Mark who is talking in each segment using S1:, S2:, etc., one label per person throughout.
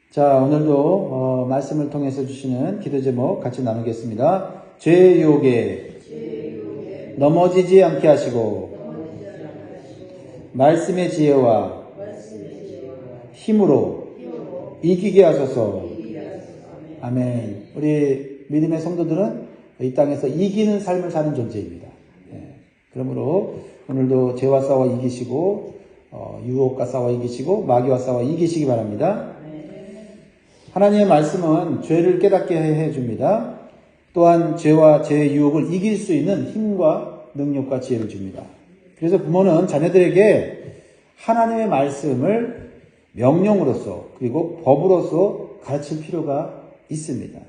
S1: 자, 오늘도 말씀을 통해서 주시는 기도 제목 같이 나누겠습니다. 죄의 유혹에 넘어지지 않게 하시고 말씀의 지혜와 힘으로 이기게 하소서. 아멘. 우리 믿음의 성도들은 이 땅에서 이기는 삶을 사는 존재입니다. 그러므로 오늘도 죄와 싸워 이기시고 유혹과 싸워 이기시고 마귀와 싸워 이기시기 바랍니다. 하나님의 말씀은 죄를 깨닫게 해줍니다. 또한 죄와 죄의 유혹을 이길 수 있는 힘과 능력과 지혜를 줍니다. 그래서 부모는 자녀들에게 하나님의 말씀을 명령으로서 그리고 법으로서 가르칠 필요가 있습니다.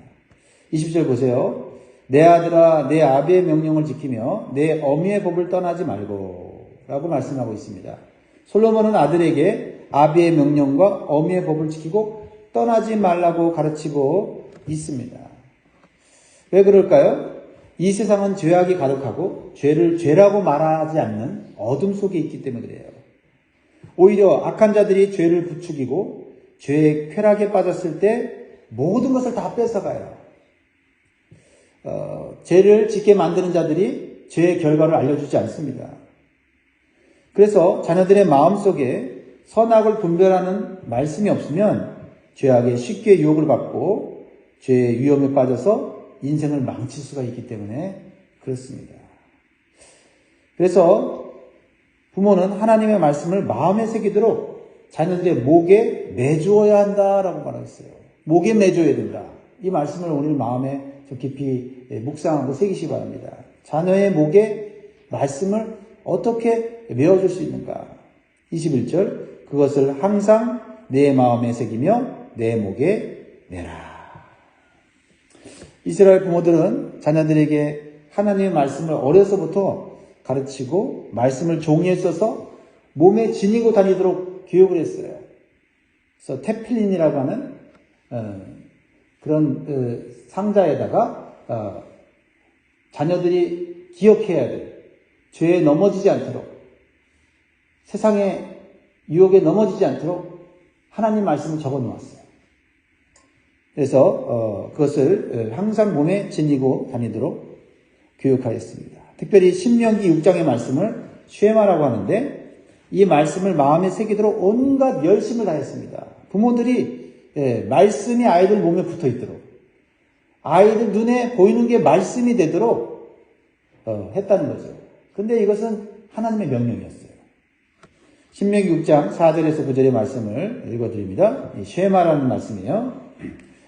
S1: 20절 보세요. 내 아들아 내 아비의 명령을 지키며 내 어미의 법을 떠나지 말고 라고 말씀하고 있습니다. 솔로몬은 아들에게 아비의 명령과 어미의 법을 지키고 떠나지 말라고 가르치고 있습니다. 왜 그럴까요? 이 세상은 죄악이 가득하고 죄를 죄라고 말하지 않는 어둠 속에 있기 때문에 그래요. 오히려 악한 자들이 죄를 부추기고 죄의 쾌락에 빠졌을 때 모든 것을 다 뺏어가요. 죄를 짓게 만드는 자들이 죄의 결과를 알려주지 않습니다. 그래서 자녀들의 마음속에 선악을 분별하는 말씀이 없으면 죄악에 쉽게 유혹을 받고 죄의 위험에 빠져서 인생을 망칠 수가 있기 때문에 그렇습니다. 그래서 부모는 하나님의 말씀을 마음에 새기도록 자녀들의 목에 매주어야 한다라고 말했어요. 목에 매줘야 된다. 이 말씀을 오늘 마음에 좀 깊이 묵상하고 새기시기 바랍니다. 자녀의 목에 말씀을 어떻게 메워줄 수 있는가? 21절 그것을 항상 내 마음에 새기며 내 목에 매라. 이스라엘 부모들은 자녀들에게 하나님의 말씀을 어려서부터 가르치고 말씀을 종이에 써서 몸에 지니고 다니도록 교육을 했어요. 그래서 테필린이라고 하는 그런 상자에다가 자녀들이 기억해야 될 죄에 넘어지지 않도록 세상의 유혹에 넘어지지 않도록 하나님 말씀을 적어 놓았어요. 그래서 그것을 항상 몸에 지니고 다니도록 교육하였습니다. 특별히 신명기 6장의 말씀을 쉐마라고 하는데 이 말씀을 마음에 새기도록 온갖 열심을 다했습니다. 부모들이 말씀이 아이들 몸에 붙어 있도록 아이들 눈에 보이는 게 말씀이 되도록 했다는 거죠. 근데 이것은 하나님의 명령이었어요. 신명기 6장 4절에서 9절의 말씀을 읽어드립니다. 이 쉐마라는 말씀이에요.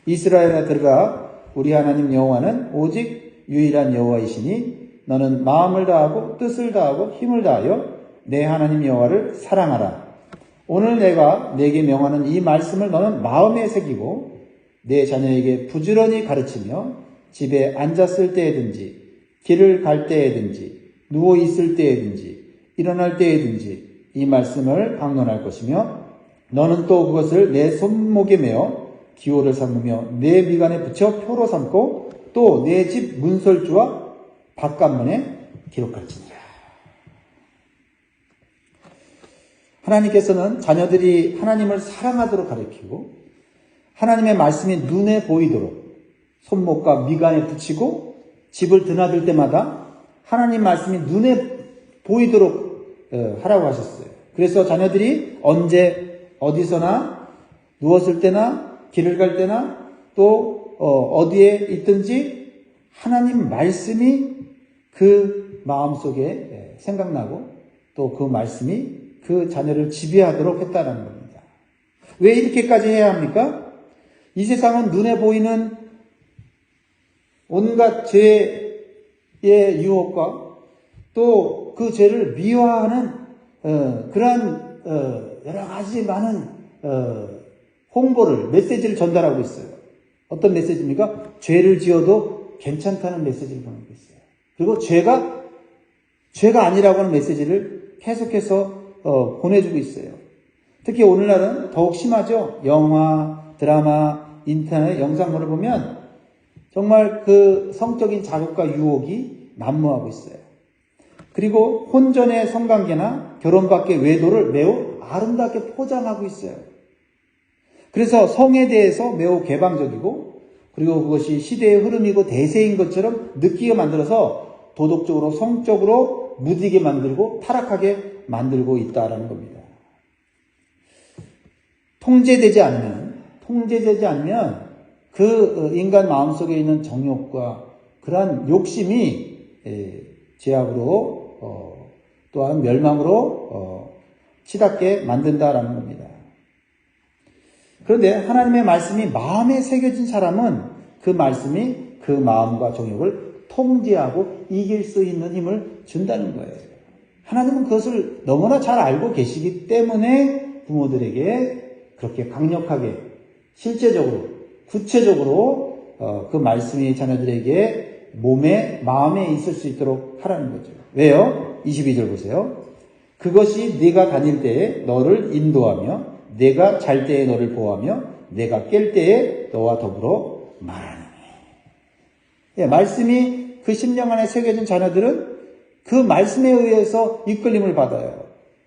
S1: 이스라엘아 들어가 우리 하나님 여호와는 오직 유일한 여호와이시니 너는 마음을 다하고 뜻을 다하고 힘을 다하여 내 하나님 여호와를 사랑하라. 오늘 내가 내게 명하는 이 말씀을 너는 마음에 새기고 내 자녀에게 부지런히 가르치며 집에 앉았을 때에든지 길을 갈 때에든지 누워 있을 때에든지 일어날 때에든지 이 말씀을 방론할 것이며 너는 또 그것을 내 손목에 메어 기호를 삼으며 내 미간에 붙여 표로 삼고 또 내 집 문설주와 바깥문에 기록할지니라. 하나님께서는 자녀들이 하나님을 사랑하도록 가르치고 하나님의 말씀이 눈에 보이도록 손목과 미간에 붙이고 집을 드나들 때마다 하나님 말씀이 눈에 보이도록 하라고 하셨어요. 그래서 자녀들이 언제 어디서나 누웠을 때나 길을 갈 때나 또 어디에 있든지 하나님 말씀이 그 마음속에 생각나고 또 그 말씀이 그 자녀를 지배하도록 했다는 겁니다. 왜 이렇게까지 해야 합니까? 이 세상은 눈에 보이는 온갖 죄의 유혹과 또 그 죄를 미화하는 그러한 여러 가지 많은 홍보를 메시지를 전달하고 있어요. 어떤 메시지입니까? 죄를 지어도 괜찮다는 메시지를 보내고 있어요. 그리고 죄가 아니라고 하는 메시지를 계속해서 보내주고 있어요. 특히 오늘날은 더욱 심하죠. 영화, 드라마, 인터넷, 영상물을 보면 정말 그 성적인 자극과 유혹이 난무하고 있어요. 그리고 혼전의 성관계나 결혼 밖의 외도를 매우 아름답게 포장하고 있어요. 그래서 성에 대해서 매우 개방적이고 그리고 그것이 시대의 흐름이고 대세인 것처럼 느끼게 만들어서 도덕적으로 성적으로 무디게 만들고 타락하게 만들고 있다라는 겁니다. 통제되지 않으면 그 인간 마음속에 있는 정욕과 그러한 욕심이 죄악으로 또한 멸망으로 치닫게 만든다라는 겁니다. 그런데 하나님의 말씀이 마음에 새겨진 사람은 그 말씀이 그 마음과 정욕을 통제하고 이길 수 있는 힘을 준다는 거예요. 하나님은 그것을 너무나 잘 알고 계시기 때문에 부모들에게 그렇게 강력하게 실제적으로 구체적으로 그 말씀이 자녀들에게 마음에 있을 수 있도록 하라는 거죠. 왜요? 22절 보세요. 그것이 네가 다닐 때에 너를 인도하며 내가 잘 때에 너를 보호하며 내가 깰 때에 너와 더불어 말하니. 예, 말씀이 그 심령 안에 새겨진 자녀들은 그 말씀에 의해서 이끌림을 받아요.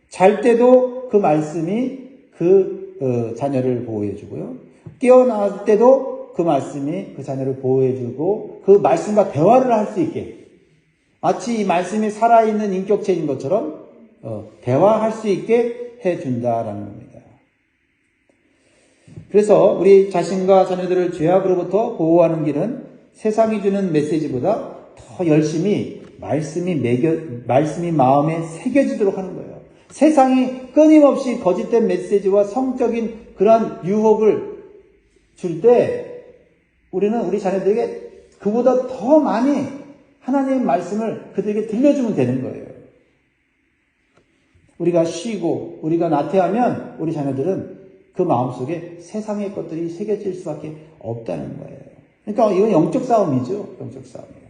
S1: 잘 때도 그 말씀이 그 자녀를 보호해주고요. 깨어나올 때도 그 말씀이 그 자녀를 보호해주고 그 말씀과 대화를 할 수 있게 마치 이 말씀이 살아있는 인격체인 것처럼 대화할 수 있게 해준다라는 겁니다. 그래서 우리 자신과 자녀들을 죄악으로부터 보호하는 길은 세상이 주는 메시지보다 더 열심히 말씀이 마음에 새겨지도록 하는 거예요. 세상이 끊임없이 거짓된 메시지와 성적인 그러한 유혹을 줄 때 우리는 우리 자녀들에게 그보다 더 많이 하나님의 말씀을 그들에게 들려주면 되는 거예요. 우리가 쉬고 우리가 나태하면 우리 자녀들은 그 마음속에 세상의 것들이 새겨질 수밖에 없다는 거예요. 그러니까 이건 영적 싸움이죠. 영적 싸움이에요.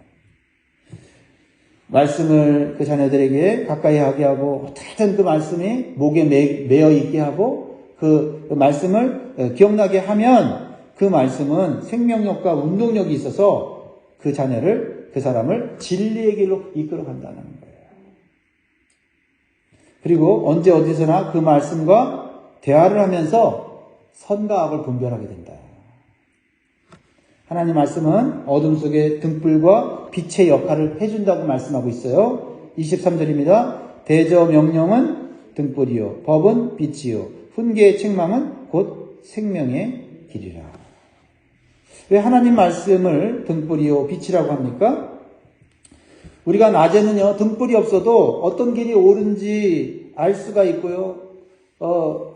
S1: 말씀을 그 자녀들에게 가까이 하게 하고 어떻게든 그 말씀이 목에 매어 있게 하고 그 말씀을 기억나게 하면 그 말씀은 생명력과 운동력이 있어서 그 자녀를, 그 사람을 진리의 길로 이끌어 간다는 거예요. 그리고 언제 어디서나 그 말씀과 대화를 하면서 선과 악을 분별하게 된다. 하나님 말씀은 어둠 속에 등불과 빛의 역할을 해준다고 말씀하고 있어요. 23절입니다. 대저 명령은 등불이요 법은 빛이요 훈계의 책망은 곧 생명의 길이라. 왜 하나님 말씀을 등불이요 빛이라고 합니까? 우리가 낮에는요 등불이 없어도 어떤 길이 옳은지 알 수가 있고요.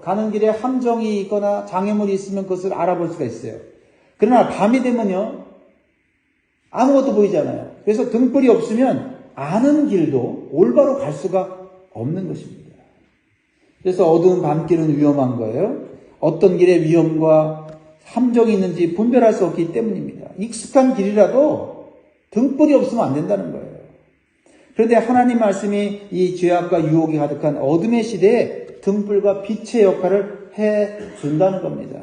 S1: 가는 길에 함정이 있거나 장애물이 있으면 그것을 알아볼 수가 있어요. 그러나 밤이 되면요 아무것도 보이잖아요. 그래서 등불이 없으면 아는 길도 올바로 갈 수가 없는 것입니다. 그래서 어두운 밤길은 위험한 거예요. 어떤 길에 위험과 함정이 있는지 분별할 수 없기 때문입니다. 익숙한 길이라도 등불이 없으면 안 된다는 거예요. 그런데 하나님 말씀이 이 죄악과 유혹이 가득한 어둠의 시대에 등불과 빛의 역할을 해준다는 겁니다.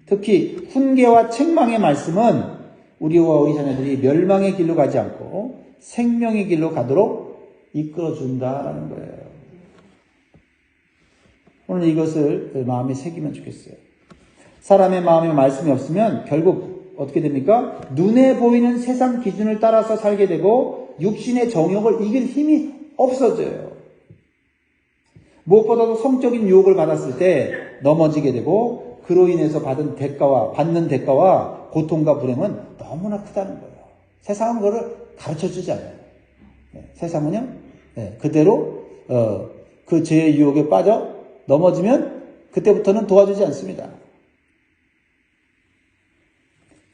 S1: 특히 훈계와 책망의 말씀은 우리와 우리 자녀들이 멸망의 길로 가지 않고 생명의 길로 가도록 이끌어준다라는 거예요. 오늘 이것을 마음에 새기면 좋겠어요. 사람의 마음에 말씀이 없으면 결국 어떻게 됩니까? 눈에 보이는 세상 기준을 따라서 살게 되고 육신의 정욕을 이길 힘이 없어져요. 무엇보다도 성적인 유혹을 받았을 때 넘어지게 되고 그로 인해서 받는 대가와 고통과 불행은 너무나 크다는 거예요. 세상은 그거를 가르쳐주지 않아요. 세상은요 그대로 그 죄의 유혹에 빠져 넘어지면 그때부터는 도와주지 않습니다.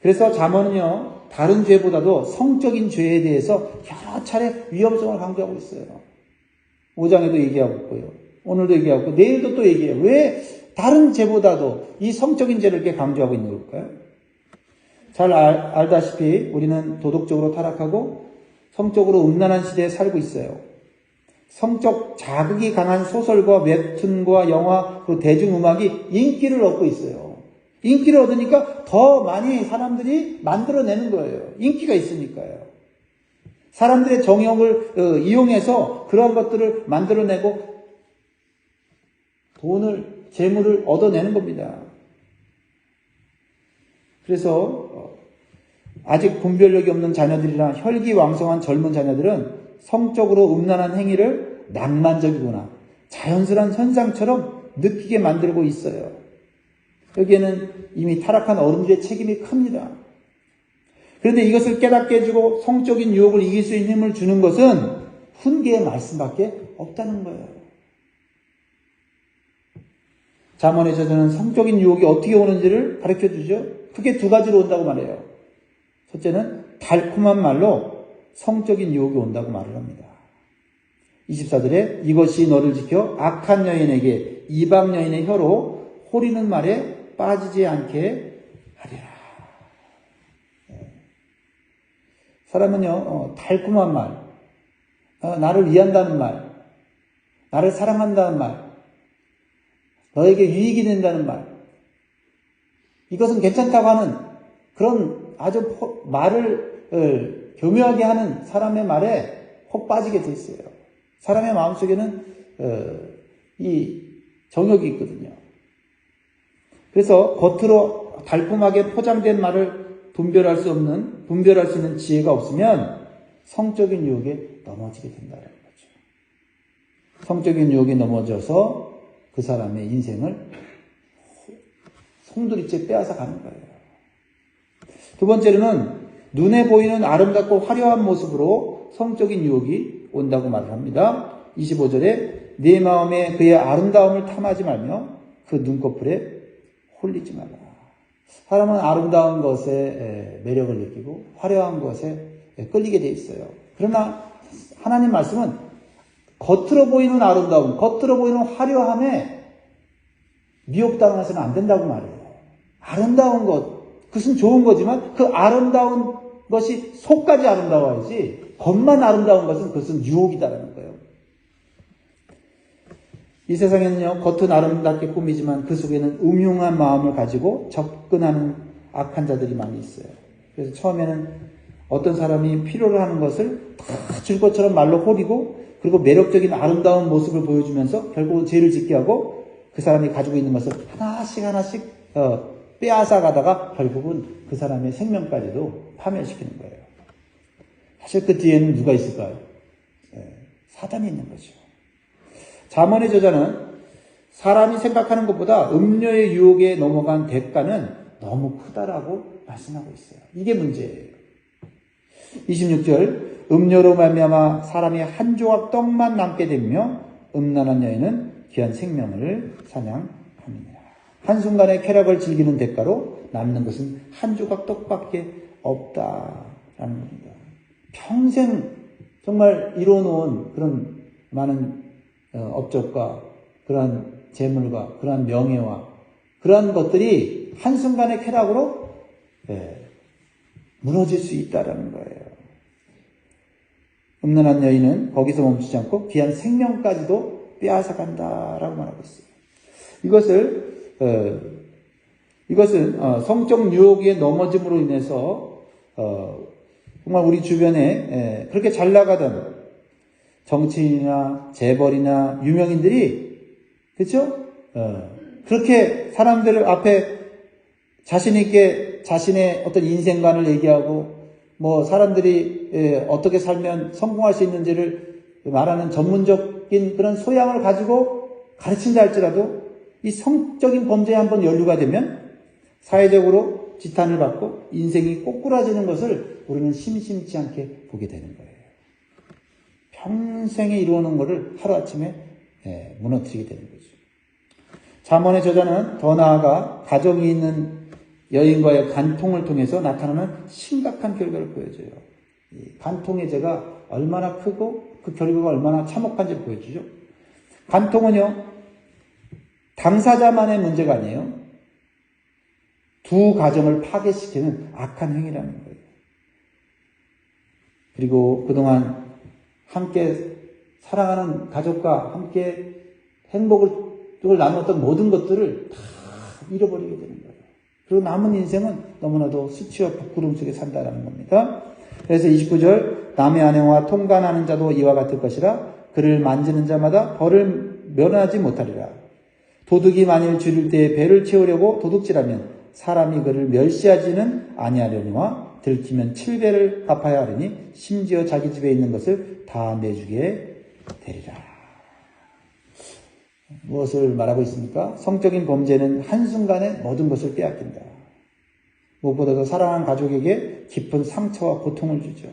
S1: 그래서 잠언은요 다른 죄보다도 성적인 죄에 대해서 여러 차례 위험성을 강조하고 있어요. 5장에도 얘기하고 있고요. 오늘도 얘기하고 있고 내일도 또 얘기해요. 왜 다른 죄보다도 이 성적인 죄를 이렇게 강조하고 있는 걸까요? 잘 알다시피 우리는 도덕적으로 타락하고 성적으로 음란한 시대에 살고 있어요. 성적 자극이 강한 소설과 웹툰과 영화 그리고 대중음악이 인기를 얻고 있어요. 인기를 얻으니까 더 많이 사람들이 만들어내는 거예요. 인기가 있으니까요. 사람들의 정욕을 이용해서 그런 것들을 만들어내고 재물을 얻어내는 겁니다. 그래서 아직 분별력이 없는 자녀들이나 혈기왕성한 젊은 자녀들은 성적으로 음란한 행위를 낭만적이거나 자연스러운 현상처럼 느끼게 만들고 있어요. 여기에는 이미 타락한 어른들의 책임이 큽니다. 그런데 이것을 깨닫게 해주고 성적인 유혹을 이길 수 있는 힘을 주는 것은 훈계의 말씀밖에 없다는 거예요. 잠언에서는 성적인 유혹이 어떻게 오는지를 가르쳐 주죠. 크게 두 가지로 온다고 말해요. 첫째는 달콤한 말로 성적인 유혹이 온다고 말을 합니다. 24절에 이것이 너를 지켜 악한 여인에게 이방 여인의 혀로 호리는 말에 빠지지 않게 하리라. 사람은요, 달콤한 말, 나를 위한다는 말, 나를 사랑한다는 말, 너에게 유익이 된다는 말, 이것은 괜찮다고 하는 그런 아주 말을 교묘하게 하는 사람의 말에 혹 빠지게 돼 있어요. 사람의 마음속에는 이 정욕이 있거든요. 그래서 겉으로 달콤하게 포장된 말을 분별할 수 있는 지혜가 없으면 성적인 유혹에 넘어지게 된다는 거죠. 성적인 유혹에 넘어져서 그 사람의 인생을 송두리째 빼앗아 가는 거예요. 두 번째로는 눈에 보이는 아름답고 화려한 모습으로 성적인 유혹이 온다고 말을 합니다. 25절에 네 마음에 그의 아름다움을 탐하지 말며 그 눈꺼풀에 홀리지 말라. 사람은 아름다운 것에 매력을 느끼고 화려한 것에 끌리게 돼 있어요. 그러나 하나님 말씀은 겉으로 보이는 아름다움, 겉으로 보이는 화려함에 미혹당해서는 안 된다고 말해요. 아름다운 것, 그것은 좋은 거지만 그 아름다운 것이 속까지 아름다워야지 겉만 아름다운 것은 그것은 유혹이다라는 거예요. 이 세상에는요, 겉은 아름답게 꾸미지만 그 속에는 음흉한 마음을 가지고 접근하는 악한 자들이 많이 있어요. 그래서 처음에는 어떤 사람이 필요로 하는 것을 다 줄 것처럼 말로 호리고 그리고 매력적인 아름다운 모습을 보여주면서 결국은 죄를 짓게 하고 그 사람이 가지고 있는 것을 하나씩 빼앗아 가다가 결국은 그 사람의 생명까지도 파멸시키는 거예요. 사실 그 뒤에는 누가 있을까요? 사단이 있는 거죠. 잠언의 저자는 사람이 생각하는 것보다 음료의 유혹에 넘어간 대가는 너무 크다라고 말씀하고 있어요. 이게 문제예요. 26절 음료로 말미암아 사람이 한 조각 떡만 남게 되며 음란한 여인은 귀한 생명을 사냥합니다. 한순간의 쾌락을 즐기는 대가로 남는 것은 한 조각 떡밖에 없다라는 겁니다. 평생 정말 이뤄놓은 그런 많은 업적과 그러한 재물과 그러한 명예와 그러한 것들이 한순간의 쾌락으로 무너질 수 있다라는 거예요. 음란한 여인은 거기서 멈추지 않고 귀한 생명까지도 빼앗아 간다라고 말하고 있어요. 이것은 성적 유혹에 넘어짐으로 인해서 정말 우리 주변에 그렇게 잘 나가던 정치인이나 재벌이나 유명인들이 그렇죠? 그렇게 사람들 앞에 자신 있게 자신의 어떤 인생관을 얘기하고 뭐 사람들이 어떻게 살면 성공할 수 있는지를 말하는 전문적인 그런 소양을 가지고 가르친다 할지라도 이 성적인 범죄에 한번 연루가 되면 사회적으로 지탄을 받고 인생이 꼬꾸라지는 것을 우리는 심심치 않게 보게 되는 거예요. 평생에 이루어놓은 것을 하루아침에 무너뜨리게 되는 거죠. 잠언의 저자는 더 나아가 가정이 있는 여인과의 간통을 통해서 나타나는 심각한 결과를 보여줘요. 이 간통의 죄가 얼마나 크고 그 결과가 얼마나 참혹한지를 보여주죠. 간통은요, 당사자만의 문제가 아니에요. 두 가정을 파괴시키는 악한 행위라는 거예요. 그리고 그동안 함께 사랑하는 가족과 함께 행복을 나눴던 모든 것들을 다 잃어버리게 되는 거예요. 그리고 남은 인생은 너무나도 수치와 부끄러움 속에 산다는 겁니다. 그래서 29절 남의 아내와 통간하는 자도 이와 같을 것이라 그를 만지는 자마다 벌을 면하지 못하리라. 도둑이 만일 줄일 때에 배를 채우려고 도둑질하면 사람이 그를 멸시하지는 아니하려니와 들키면 7배를 갚아야 하리니 심지어 자기 집에 있는 것을 다 내주게 되리라. 무엇을 말하고 있습니까? 성적인 범죄는 한순간에 모든 것을 빼앗긴다. 무엇보다도 사랑하는 가족에게 깊은 상처와 고통을 주죠.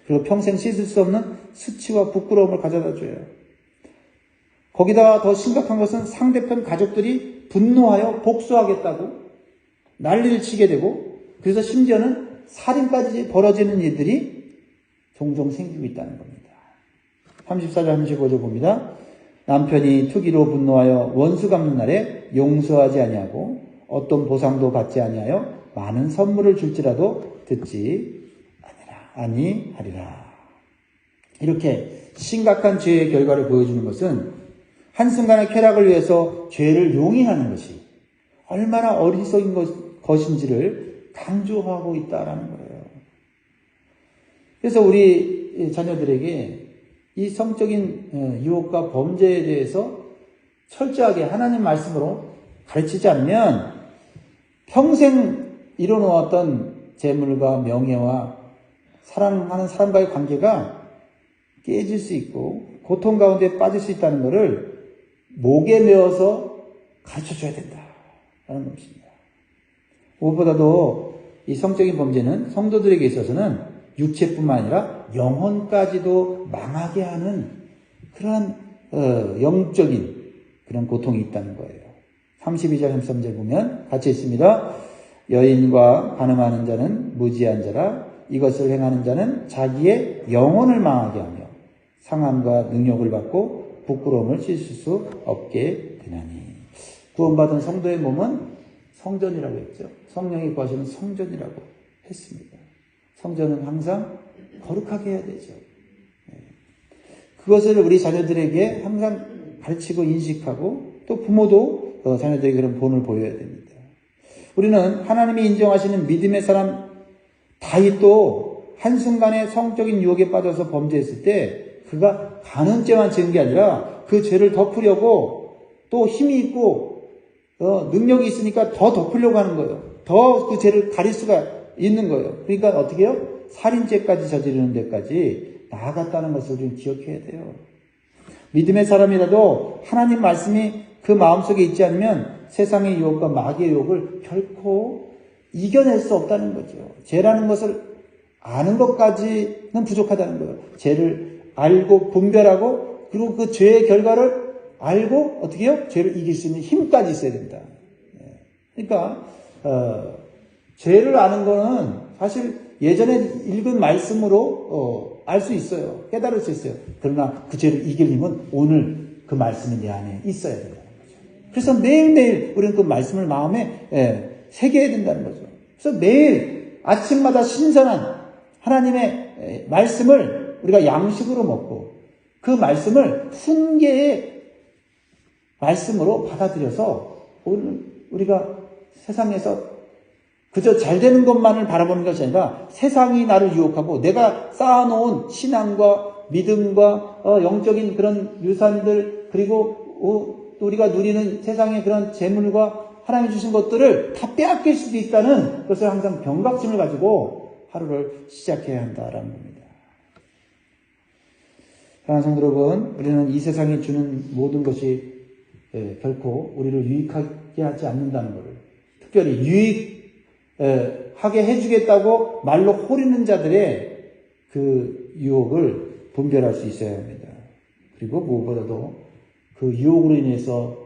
S1: 그리고 평생 씻을 수 없는 수치와 부끄러움을 가져다 줘요. 거기다가 더 심각한 것은 상대편 가족들이 분노하여 복수하겠다고 난리를 치게 되고, 그래서 심지어는 살인까지 벌어지는 일들이 종종 생기고 있다는 겁니다. 34절 35절 봅니다. 남편이 투기로 분노하여 원수 갚는 날에 용서하지 아니하고 어떤 보상도 받지 아니하여 많은 선물을 줄지라도 듣지 아니하리라. 이렇게 심각한 죄의 결과를 보여주는 것은 한순간의 쾌락을 위해서 죄를 용인하는 것이 얼마나 어리석은 것인지를 강조하고 있다라는 거예요. 그래서 우리 자녀들에게 이 성적인 유혹과 범죄에 대해서 철저하게 하나님 말씀으로 가르치지 않으면 평생 이뤄놓았던 재물과 명예와 사랑하는 사람과의 관계가 깨질 수 있고 고통 가운데 빠질 수 있다는 것을 목에 메어서 가르쳐줘야 된다라는 것입니다. 무엇보다도 이 성적인 범죄는 성도들에게 있어서는 육체뿐만 아니라 영혼까지도 망하게 하는 그런 영적인 그런 고통이 있다는 거예요. 32절 33절 보면 같이 있습니다. 여인과 간음하는 자는 무지한 자라. 이것을 행하는 자는 자기의 영혼을 망하게 하며 상함과 능욕을 받고 부끄러움을 씻을 수 없게 되나니. 구원받은 성도의 몸은 성전이라고 했죠. 성령이 거하시는 성전이라고 했습니다. 성전은 항상 거룩하게 해야 되죠. 그것을 우리 자녀들에게 항상 가르치고 인식하고 또 부모도 자녀들에게 그런 본을 보여야 됩니다. 우리는 하나님이 인정하시는 믿음의 사람 다윗도 한순간에 성적인 유혹에 빠져서 범죄했을 때 그가 간음죄만 지은 게 아니라 그 죄를 덮으려고 또 힘이 있고 능력이 있으니까 더 덮으려고 하는 거예요. 더 그 죄를 가릴 수가 있는 거예요. 그러니까 어떻게 해요? 살인죄까지 저지르는 데까지 나아갔다는 것을 좀 기억해야 돼요. 믿음의 사람이라도 하나님 말씀이 그 마음속에 있지 않으면 세상의 유혹과 마귀의 유혹을 결코 이겨낼 수 없다는 거죠. 죄라는 것을 아는 것까지는 부족하다는 거예요. 죄를 알고 분별하고 그리고 그 죄의 결과를 알고 어떻게 해요? 죄를 이길 수 있는 힘까지 있어야 된다. 그러니까 죄를 아는 거는 사실 예전에 읽은 말씀으로 알 수 있어요. 깨달을 수 있어요. 그러나 그 죄를 이길 힘은 오늘 그 말씀이 내 안에 있어야 된다는 거죠. 그래서 매일매일 우리는 그 말씀을 마음에 새겨야 된다는 거죠. 그래서 매일 아침마다 신선한 하나님의 말씀을 우리가 양식으로 먹고 그 말씀을 훈계의 말씀으로 받아들여서 우리가 세상에서 그저 잘 되는 것만을 바라보는 것이 아니라 세상이 나를 유혹하고 내가 쌓아놓은 신앙과 믿음과 영적인 그런 유산들 그리고 우리가 누리는 세상의 그런 재물과 하나님이 주신 것들을 다 빼앗길 수도 있다는 것을 항상 경각심을 가지고 하루를 시작해야 한다라는 겁니다. 사랑하는 성도 여러분, 우리는 이 세상이 주는 모든 것이 결코 우리를 유익하게 하지 않는다는 것을 특별히 유익하게 해주겠다고 말로 호리는 자들의 그 유혹을 분별할 수 있어야 합니다. 그리고 무엇보다도 그 유혹으로 인해서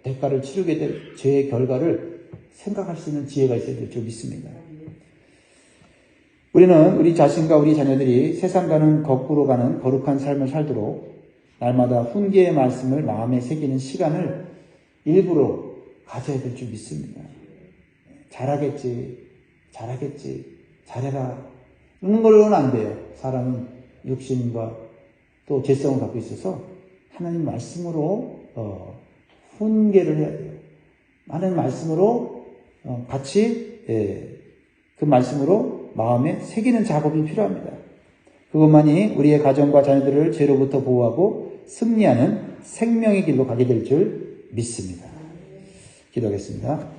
S1: 대가를 치르게 될 죄의 결과를 생각할 수 있는 지혜가 있어야 될 줄 믿습니다. 우리는 우리 자신과 우리 자녀들이 세상과는 거꾸로 가는 거룩한 삶을 살도록 날마다 훈계의 말씀을 마음에 새기는 시간을 일부러 가져야 될 줄 믿습니다. 잘하겠지, 잘해라. 이런 걸로는 안 돼요. 사람은 육신과 또 죄성을 갖고 있어서 하나님 말씀으로 훈계를 해야 돼요. 하나님 말씀으로 같이 그 말씀으로 마음에 새기는 작업이 필요합니다. 그것만이 우리의 가정과 자녀들을 죄로부터 보호하고 승리하는 생명의 길로 가게 될 줄 믿습니다. 기도하겠습니다.